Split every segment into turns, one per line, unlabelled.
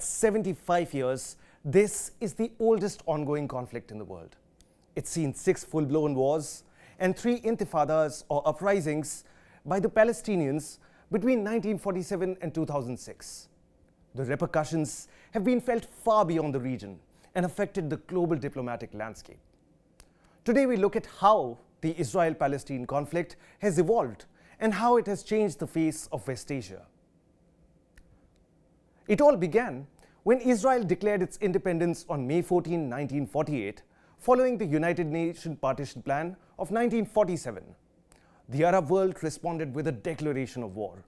At 75 years, this is the oldest ongoing conflict in the world. It's seen 6 full-blown wars and 3 intifadas or uprisings by the Palestinians between 1947 and 2006. The repercussions have been felt far beyond the region and affected the global diplomatic landscape. Today we look at how the Israel-Palestine conflict has evolved and how it has changed the face of West Asia. It all began when Israel declared its independence on May 14, 1948, following the United Nations Partition Plan of 1947. The Arab world responded with a declaration of war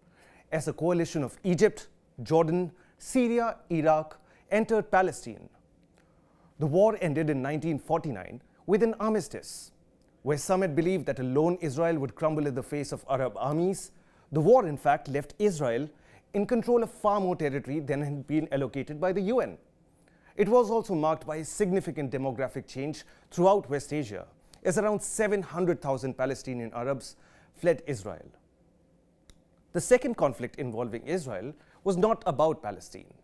as a coalition of Egypt, Jordan, Syria, Iraq entered Palestine. The war ended in 1949 with an armistice. Where some had believed that a lone Israel would crumble in the face of Arab armies, the war in fact left Israel in control of far more territory than had been allocated by the UN. It was also marked by a significant demographic change throughout West Asia, as around 700,000 Palestinian Arabs fled Israel. The second conflict involving Israel was not about Palestine.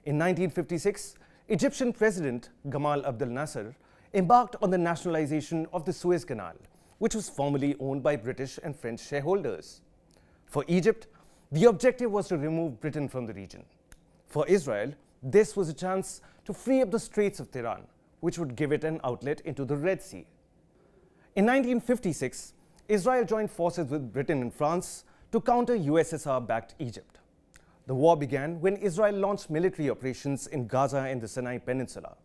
In 1956, Egyptian President Gamal Abdel Nasser embarked on the nationalization of the Suez Canal, which was formerly owned by British and French shareholders. For Egypt, the objective was to remove Britain from the region. For Israel, this was a chance to free up the Straits of Tiran, which would give it an outlet into the Red Sea. In 1956, Israel joined forces with Britain and France to counter USSR-backed Egypt. The war began when Israel launched military operations in Gaza and the Sinai Peninsula.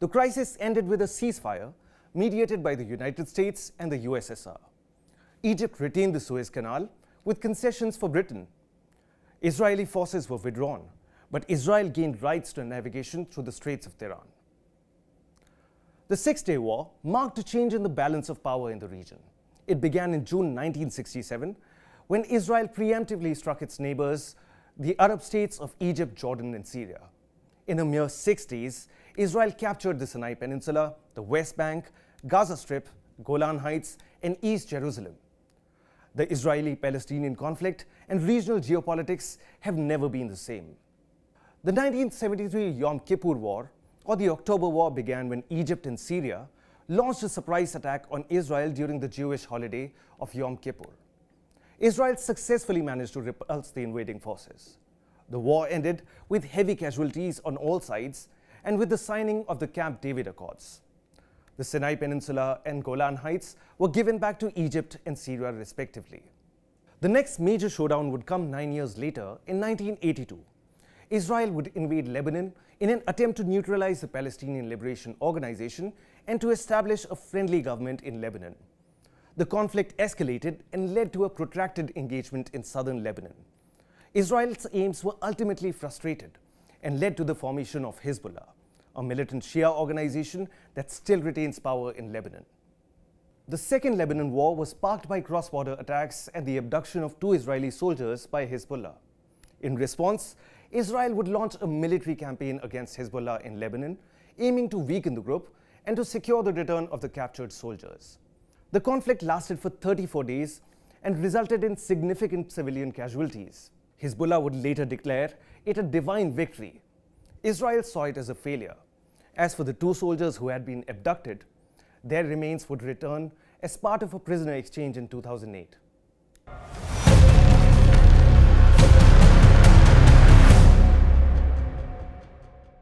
The crisis ended with a ceasefire mediated by the United States and the USSR. Egypt retained the Suez Canal with concessions for Britain. Israeli forces were withdrawn, but Israel gained rights to navigation through the Straits of Tiran. The Six-Day War marked a change in the balance of power in the region. It began in June 1967 when Israel preemptively struck its neighbors, the Arab states of Egypt, Jordan, and Syria. In a mere 6 days, Israel captured the Sinai Peninsula, the West Bank, Gaza Strip, Golan Heights, and East Jerusalem. The Israeli-Palestinian conflict and regional geopolitics have never been the same. The 1973 Yom Kippur War, or the October War, began when Egypt and Syria launched a surprise attack on Israel during the Jewish holiday of Yom Kippur. Israel successfully managed to repulse the invading forces. The war ended with heavy casualties on all sides and with the signing of the Camp David Accords. The Sinai Peninsula and Golan Heights were given back to Egypt and Syria respectively. The next major showdown would come 9 years later in 1982. Israel would invade Lebanon in an attempt to neutralize the Palestinian Liberation Organization and to establish a friendly government in Lebanon. The conflict escalated and led to a protracted engagement in southern Lebanon. Israel's aims were ultimately frustrated and led to the formation of Hezbollah, a militant Shia organization that still retains power in Lebanon. The Second Lebanon War was sparked by cross-border attacks and the abduction of 2 Israeli soldiers by Hezbollah. In response, Israel would launch a military campaign against Hezbollah in Lebanon, aiming to weaken the group and to secure the return of the captured soldiers. The conflict lasted for 34 days and resulted in significant civilian casualties. Hezbollah would later declare it a divine victory. Israel saw it as a failure. As for the 2 soldiers who had been abducted, their remains would return as part of a prisoner exchange in 2008.